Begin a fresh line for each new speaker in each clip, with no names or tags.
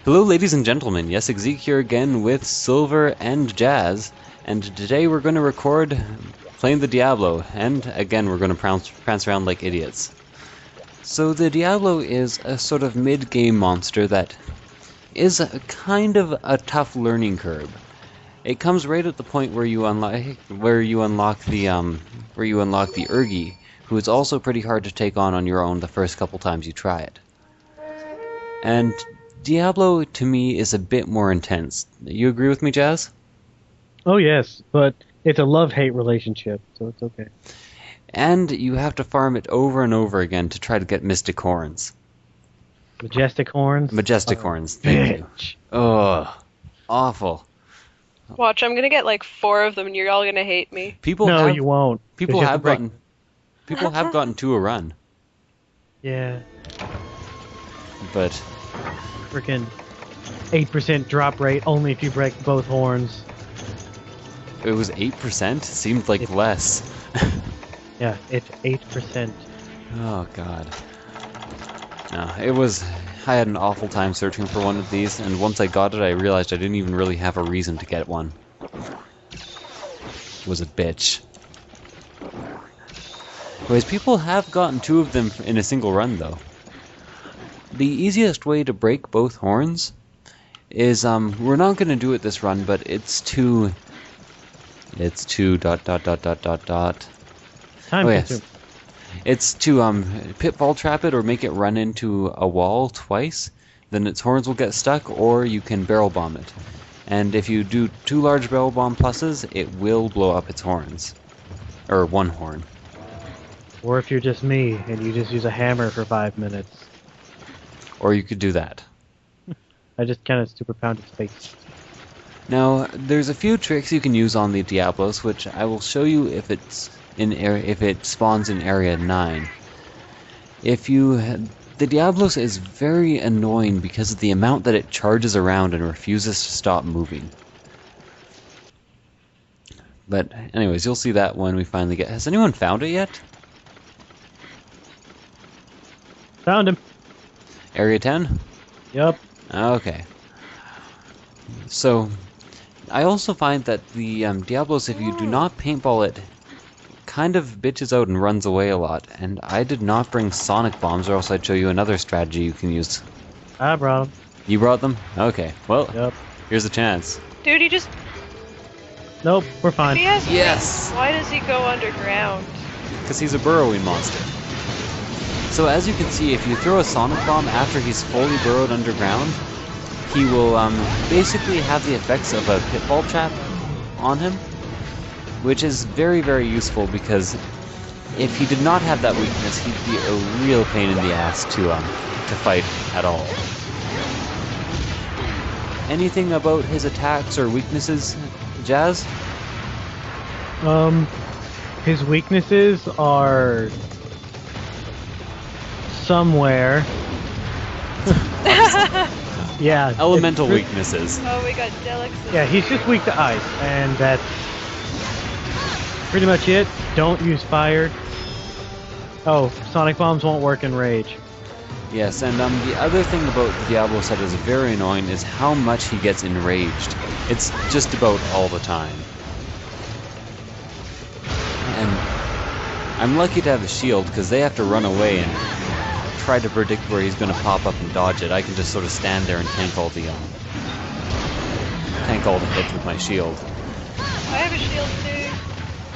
Hello ladies and gentlemen, Yessik here again with Silver and Jazz, and today we're going to record playing the Diablo, and again we're going to prance around like idiots. So the Diablo is a sort of mid-game monster that is a kind of a tough learning curve. It comes right at the point where you unlock the Urgi, who is also pretty hard to take on your own the first couple times you try it. And Diablo, to me, is a bit more intense. You agree with me, Jazz?
Oh, yes, but it's a love-hate relationship, so it's okay.
And you have to farm it over and over again to try to get Mystic Horns.
Majestic horns?
Majestic Horns, thank you. Ugh, awful.
Watch, I'm gonna get like 4 of them and you're all gonna hate me.
No, you won't.
People have gotten 2 a run.
Yeah.
But
Freaking 8% drop rate only if you break both horns.
it was 8%? Seemed like less.
Yeah, it's 8%.
Oh god. No, I had an awful time searching for one of these, and once I got it I realized I didn't even really have a reason to get one. It was a bitch. Anyways, people have gotten 2 of them in a single run though. The easiest way to break both horns is, we're not going to do it this run, but it's to dot dot dot dot dot dot.
Time consumed.
It's to pitfall trap it or make it run into a wall twice, then its horns will get stuck, or you can barrel bomb it. And if you do 2 large barrel bomb pluses, it will blow up its horns. Or 1 horn.
Or if you're just me and you just use a hammer for 5 minutes.
Or you could do that.
I just kind of super pounded space.
Now, there's a few tricks you can use on the Diablos, which I will show you if it spawns in area 9. The Diablos is very annoying because of the amount that it charges around and refuses to stop moving. But anyways, you'll see that when we finally get... Has anyone found it yet?
Found him.
Area 10?
Yep.
Okay. So, I also find that the Diablos, if you do not paintball it, kind of bitches out and runs away a lot. And I did not bring sonic bombs, or else I'd show you another strategy you can use.
I brought him.
You brought them? Okay. Well,
Yep.
here's a chance.
Dude, he just...
Nope, we're fine.
He has
Yes!
wings. Why does he go underground?
Because he's a burrowing monster. So as you can see, if you throw a sonic bomb after he's fully burrowed underground, he will basically have the effects of a pitfall trap on him, which is very, very useful because if he did not have that weakness, he'd be a real pain in the ass to fight at all. Anything about his attacks or weaknesses, Jazz?
His weaknesses are somewhere. Yeah.
Elemental weaknesses.
Oh, we got Delix.
Yeah, he's just weak to ice, and that's pretty much it. Don't use fire. Oh, sonic bombs won't work in rage.
Yes, and the other thing about the Diablo set is very annoying is how much he gets enraged. It's just about all the time. And I'm lucky to have a shield, because they have to run away and try to predict where he's going to pop up and dodge it. I can just sort of stand there and tank all the hits with my shield.
I have a shield too.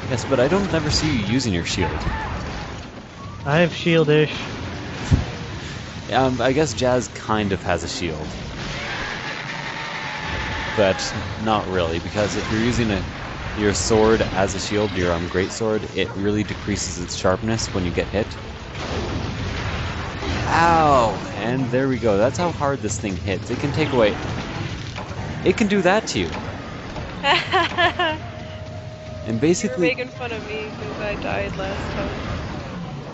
Yes, but I don't ever see you using your shield.
I have shield-ish.
I guess Jazz kind of has a shield. But not really, because if you're using your sword as a shield, your great sword, it really decreases its sharpness when you get hit. Ow! And there we go. That's how hard this thing hits. It can take away... It can do that to you. And basically...
You're making fun of me because I died last time.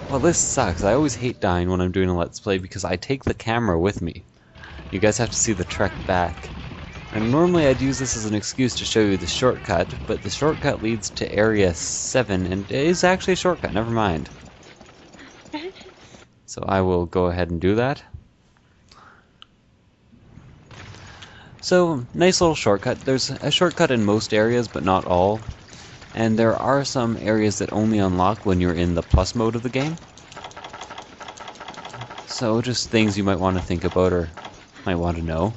Well, this sucks. I always hate dying when I'm doing a Let's Play because I take the camera with me. You guys have to see the trek back. And normally I'd use this as an excuse to show you the shortcut, but the shortcut leads to Area 7, and it is actually a shortcut, never mind. So I will go ahead and do that. So, nice little shortcut. There's a shortcut in most areas, but not all. And there are some areas that only unlock when you're in the plus mode of the game. So, just things you might want to think about or might want to know.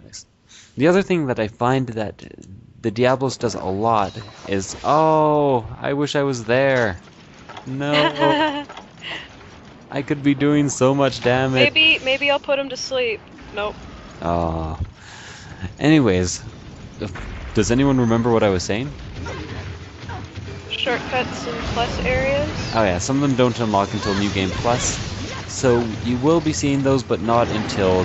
Anyways. The other thing that I find that the Diablos does a lot is... Oh, I wish I was there. No. I could be doing so much damage.
Maybe I'll put him to sleep. Nope.
Oh. Anyways, does anyone remember what I was saying?
Shortcuts in plus areas.
Oh yeah, some of them don't unlock until New Game Plus. So you will be seeing those, but not until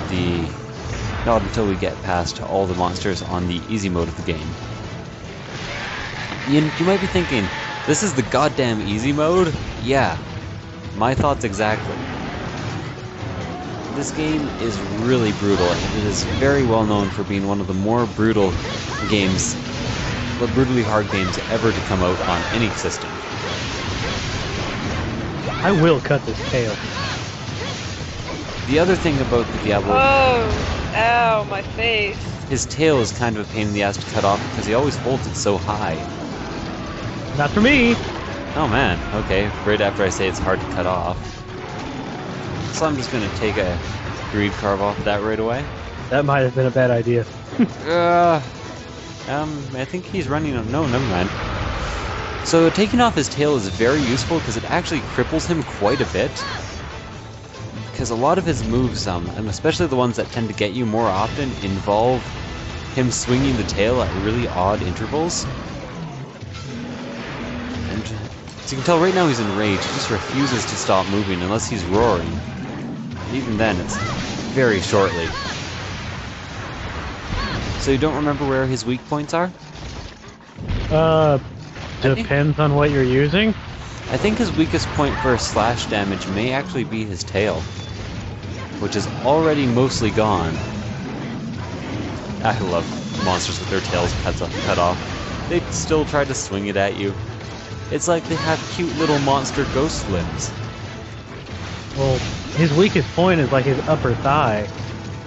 we get past all the monsters on the easy mode of the game. You might be thinking, this is the goddamn easy mode? Yeah, my thoughts exactly. This game is really brutal, and it is very well known for being one of the more brutal games, brutally hard games ever to come out on any system.
I will cut this tail.
The other thing about the Diablo,
Oh, ow, my face.
his tail is kind of a pain in the ass to cut off because he always holds it so high.
Not for me.
Oh man, okay, right after I say it's hard to cut off. So I'm just gonna take a greed carve off that right away.
That might have been a bad idea.
I think he's running on... No, never mind. So taking off his tail is very useful because it actually cripples him quite a bit. Because a lot of his moves, and especially the ones that tend to get you more often, involve him swinging the tail at really odd intervals. And as you can tell, right now he's in rage. He just refuses to stop moving unless he's roaring. And even then, it's very shortly. So you don't remember where his weak points are?
Depends on what you're using.
I think his weakest point for slash damage may actually be his tail, which is already mostly gone. I love monsters with their tails cut off. They still try to swing it at you. It's like they have cute little monster ghost limbs.
Well, his weakest point is like his upper thigh,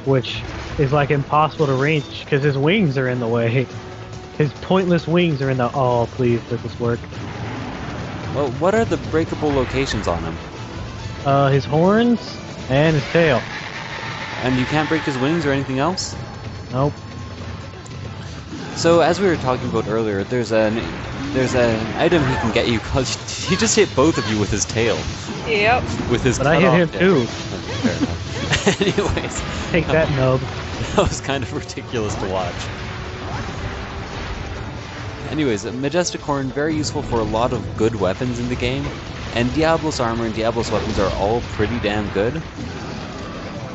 which is like impossible to reach because his wings are in the way. His pointless wings are in the... Oh, please, does this work?
Well, what are the breakable locations on him?
His horns and his tail.
And you can't break his wings or anything else?
Nope.
So as we were talking about earlier, there's an item he can get you because he just hit both of you with his tail.
Yep.
With his
But I hit him too.
Okay, fair enough. Anyways,
Take that, nub.
that was kind of ridiculous to watch. Anyways, Majestic Horn, very useful for a lot of good weapons in the game, and Diablos armor and Diablos weapons are all pretty damn good.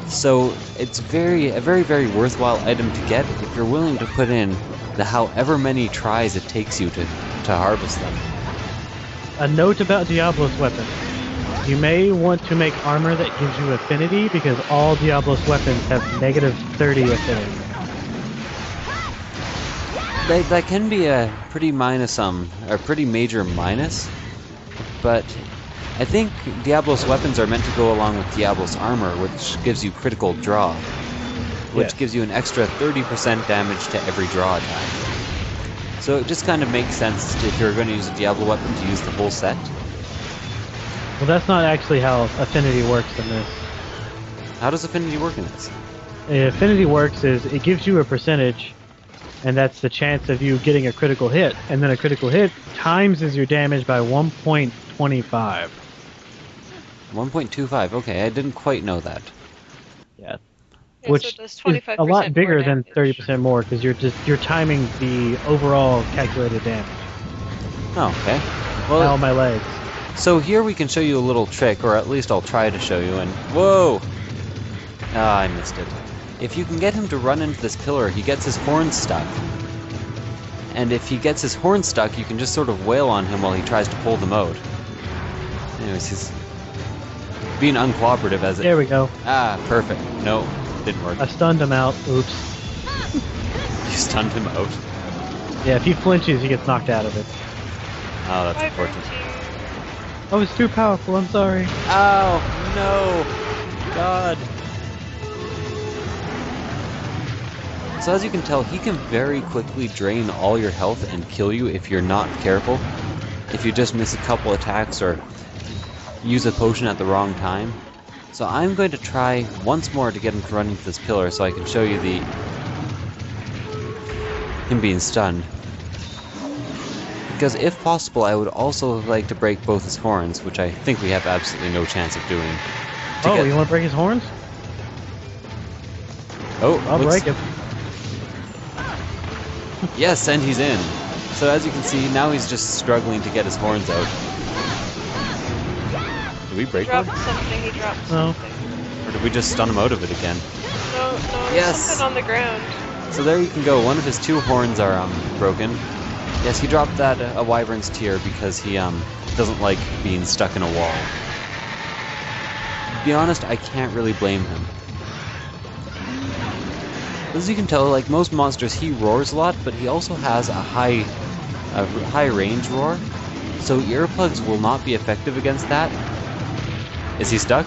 So it's a very worthwhile item to get if you're willing to put in the however many tries it takes you to harvest them.
A note about Diablos weapons. You may want to make armor that gives you affinity because all Diablos weapons have negative 30 affinity.
That can be a pretty pretty major minus, but I think Diablos weapons are meant to go along with Diablos armor, which gives you critical draw, which
Yes.
gives you an extra 30% damage to every draw attack. So it just kind of makes sense if you're going to use a Diablo weapon to use the whole set.
Well, that's not actually how affinity works in this.
How does affinity work in this?
Affinity works is it gives you a percentage, and that's the chance of you getting a critical hit, and then a critical hit times is your damage by 1.25.
1.25, okay, I didn't quite know that.
Yeah.
Yeah,
Which
so it does
is a
25%
lot bigger
more
than
damage.
30% more because you're timing the overall calculated damage.
Oh, okay.
Ow,
Well,
my legs.
so here we can show you a little trick, or at least I'll try to show you, and whoa! Ah, I missed it. If you can get him to run into this pillar, he gets his horn stuck. And if he gets his horn stuck, you can just sort of wail on him while he tries to pull them out. Anyways, he's being uncooperative as it...
There we go.
Ah, perfect. No, didn't work.
I stunned him out. Oops.
You stunned him out.
Yeah, if he flinches, he gets knocked out of it.
Oh, that's
Bye,
unfortunate.
Bertie.
I was too powerful. I'm sorry.
Ow! No! God! So as you can tell, he can very quickly drain all your health and kill you if you're not careful. If you just miss a couple attacks or use a potion at the wrong time. So I'm going to try once more to get him to run into this pillar so I can show you him being stunned. Because if possible, I would also like to break both his horns, which I think we have absolutely no chance of doing.
Oh, you want to break his horns?
Oh,
I'll break him.
Yes, and he's in. So as you can see, now he's just struggling to get his horns out. Did we break one?
He dropped
No.
something.
Or did we just stun him out of it again?
No,
Yes.
something on the ground.
So there you can go. One of his 2 horns are broken. Yes, he dropped that a wyvern's tear because he doesn't like being stuck in a wall. To be honest, I can't really blame him. As you can tell, like most monsters, he roars a lot, but he also has a high range roar. So earplugs will not be effective against that. Is he stuck?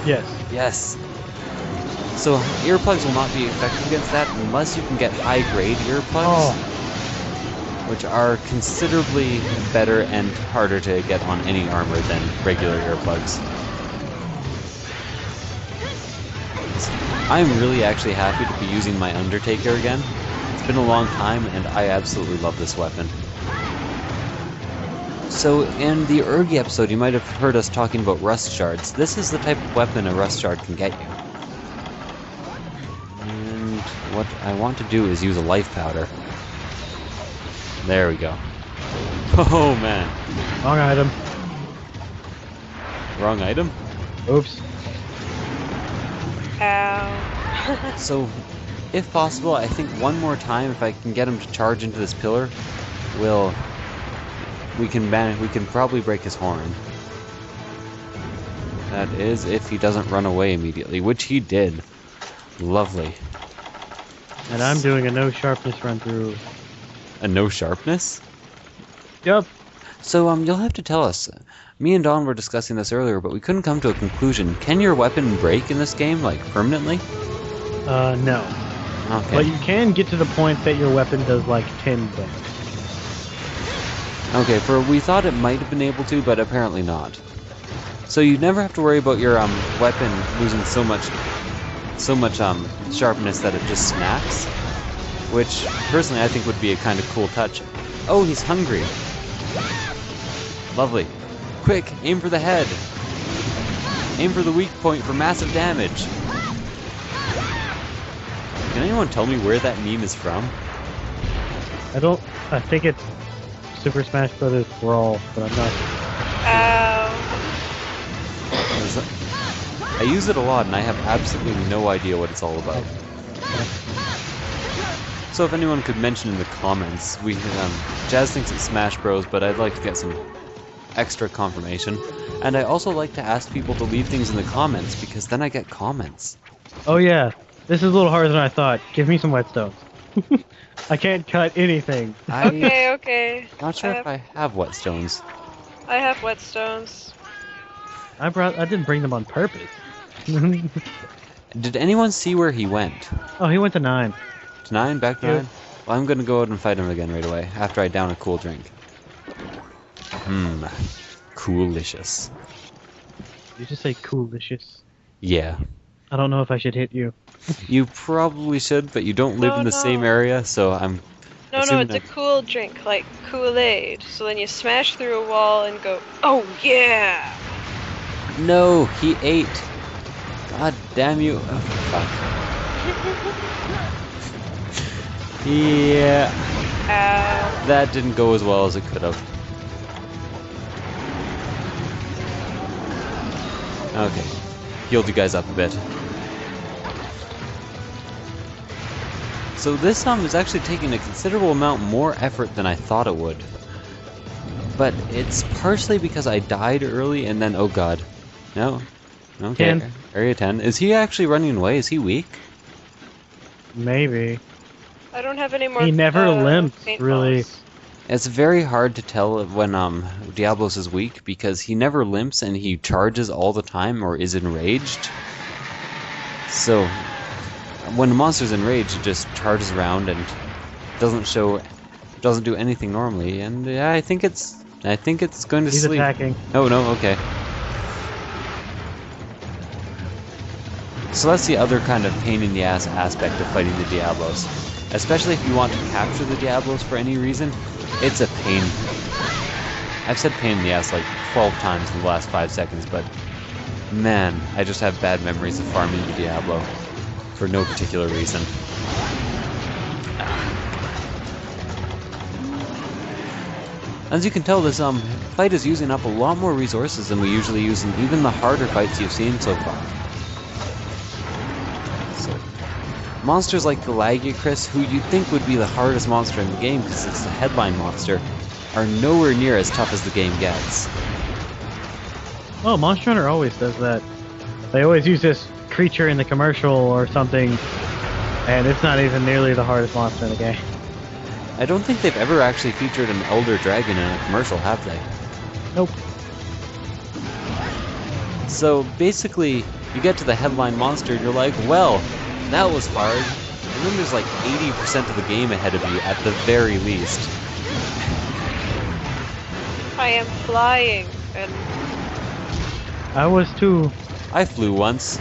Yes.
Yes. So earplugs will not be effective against that unless you can get high-grade earplugs, which are considerably better and harder to get on any armor than regular earplugs. I'm really actually happy to be using my Undertaker again. It's been a long time and I absolutely love this weapon. So in the Urgi episode you might have heard us talking about rust shards. This is the type of weapon a rust shard can get you. And what I want to do is use a life powder. There we go. Oh man.
Wrong item.
Wrong item?
Oops.
Ow.
So, if possible, I think one more time, if I can get him to charge into this pillar, we can probably break his horn. That is, if he doesn't run away immediately, which he did. Lovely.
And I'm doing a no sharpness run through.
A no sharpness?
Yep.
So, you'll have to tell us. Me and Dawn were discussing this earlier, but we couldn't come to a conclusion. Can your weapon break in this game, like, permanently?
No.
Okay.
But you can get to the point that your weapon does like 10 damage.
Okay, we thought it might have been able to, but apparently not. So you never have to worry about your weapon losing so much sharpness that it just snaps, which personally I think would be a kind of cool touch. Oh, he's hungry. Lovely. Quick, aim for the head. Aim for the weak point for massive damage. Can anyone tell me where that meme is from?
I think it's Super Smash Bros. Brawl, but I'm not.
Ow.
I use it a lot and I have absolutely no idea what it's all about. So if anyone could mention in the comments, Jazz thinks it's Smash Bros, but I'd like to get some extra confirmation. And I also like to ask people to leave things in the comments because then I get comments.
Oh yeah, this is a little harder than I thought. Give me some whetstones. I can't cut anything.
Okay.
Not sure if I have whetstones.
I have whetstones.
I didn't bring them on purpose.
Did anyone see where he went?
Oh, he went to 9.
To 9? Back to
Yeah.
9? Well, I'm gonna go out and fight him again right away, after I down a cool drink. Coolicious.
Did you just say coolicious?
Yeah.
I don't know if I should hit you.
You probably should, but you don't live in the same area, so I'm...
No,
assuming
it's a cool drink, like Kool-Aid. So then you smash through a wall and go, oh yeah!
No, he ate. God damn you. Oh, fuck. Yeah.
Ow.
That didn't go as well as it could have. Okay. Healed you guys up a bit. So this is actually taking a considerable amount more effort than I thought it would. But it's partially because I died early and then, oh god. No. Okay.
10.
Area 10. Is he actually running away? Is he weak?
Maybe.
I don't have any more.
He never limps,
paintballs.
really.
It's very hard to tell when Diablos is weak because he never limps and he charges all the time or is enraged. So when a monster's enraged, it just charges around and doesn't do anything normally. And yeah, I think it's going to
He's
sleep.
attacking.
Oh no, okay. So that's the other kind of pain in the ass aspect of fighting the Diablos. Especially if you want to capture the Diablos for any reason, it's a pain. I've said pain in the ass like 12 times in the last 5 seconds, but man, I just have bad memories of farming the Diablo for no particular reason. As you can tell, this fight is using up a lot more resources than we usually use in even the harder fights you've seen so far. So, monsters like the Lagiacrus, who you'd think would be the hardest monster in the game because it's the headline monster, are nowhere near as tough as the game gets.
Oh, Monster Hunter always does that. They always use this creature in the commercial or something, and it's not even nearly the hardest monster in the game.
I don't think they've ever actually featured an Elder Dragon in a commercial, have they?
Nope.
So basically, you get to the headline monster and you're like, well, that was hard. And then there's like 80% of the game ahead of you at the very least.
I am flying, and
I was too.
I flew once.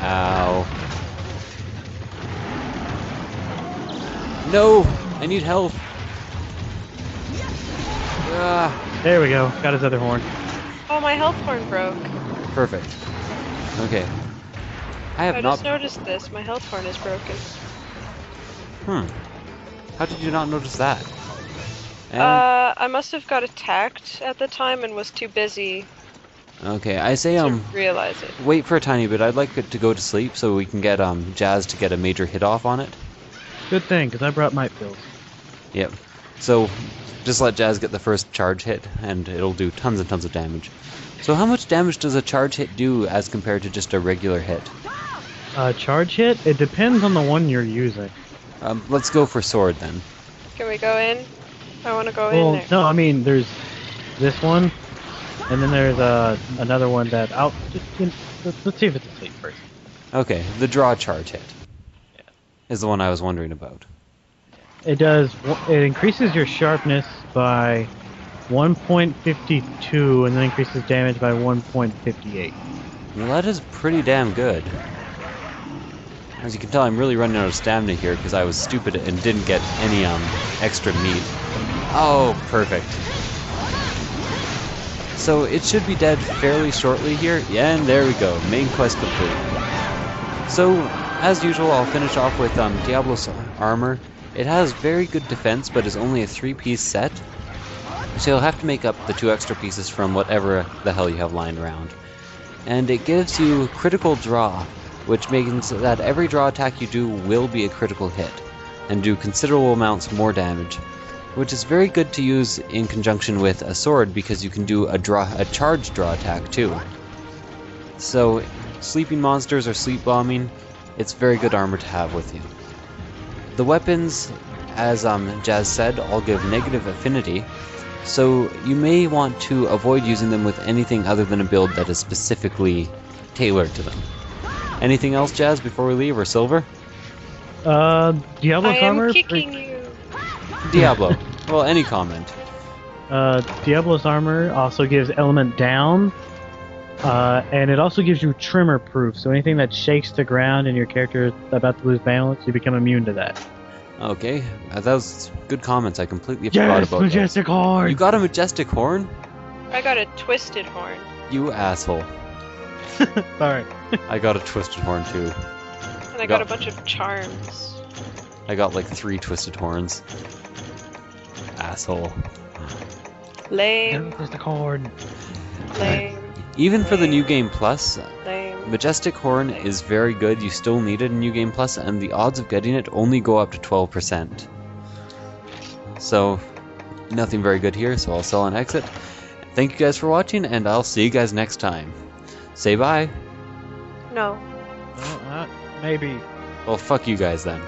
Ow. No! I need help! Ah,
There we go. Got his other horn.
oh, my health horn broke.
perfect. Okay. I have
I
not...
just noticed this. My health horn is broken.
How did you not notice that? And...
I must have got attacked at the time and was too busy
okay, I say,
to realize it.
wait for a tiny bit. I'd like it to go to sleep so we can get, Jazz to get a major hit off on it.
Good thing, because I brought might pills.
Yep. So, just let Jazz get the first charge hit, and it'll do tons and tons of damage. So how much damage does a charge hit do as compared to just a regular hit?
Charge hit? It depends on the one you're using.
Let's go for sword then.
Can we go in? I want to go in
Well,
there.
no, I mean, there's this one, and then there's another one that let's see if it's asleep first.
Okay, the draw charge hit is the one I was wondering about.
It increases your sharpness by 1.52 and then increases damage by 1.58.
Well, that is pretty damn good. As you can tell, I'm really running out of stamina here because I was stupid and didn't get any extra meat. Oh, perfect. So it should be dead fairly shortly here. Yeah, and there we go. Main quest complete. So, as usual, I'll finish off with Diablos armor. It has very good defense, but is only a 3-piece set. So you'll have to make up the 2 extra pieces from whatever the hell you have lying around. And it gives you critical draw, which means that every draw attack you do will be a critical hit, and do considerable amounts more damage, which is very good to use in conjunction with a sword because you can do a charge draw attack too. So, sleeping monsters or sleep bombing, it's very good armor to have with you. The weapons, as Jazz said, all give negative affinity, so you may want to avoid using them with anything other than a build that is specifically tailored to them. Anything else, Jazz, before we leave, or Silver?
Diablo's
I am
armor.
kicking you.
Diablo. Well, any comment.
Diablo's armor also gives element down, and it also gives you tremor proof. So anything that shakes the ground and your character is about to lose balance, you become immune to that.
Okay, that was good comments. I completely forgot about
majestic horn.
You got a majestic horn?
I got a twisted horn.
You asshole.
Sorry.
I got a twisted horn too.
And I got a bunch of charms.
I got like 3 twisted horns. Asshole.
Lame.
Majestic horn.
Lame.
Even for the New Game Plus,
Lame.
Majestic Horn is very good. You still need it in New Game Plus, and the odds of getting it only go up to 12%. So, nothing very good here, so I'll sell and exit. Thank you guys for watching, and I'll see you guys next time. Say bye.
No.
Maybe.
Well, fuck you guys then.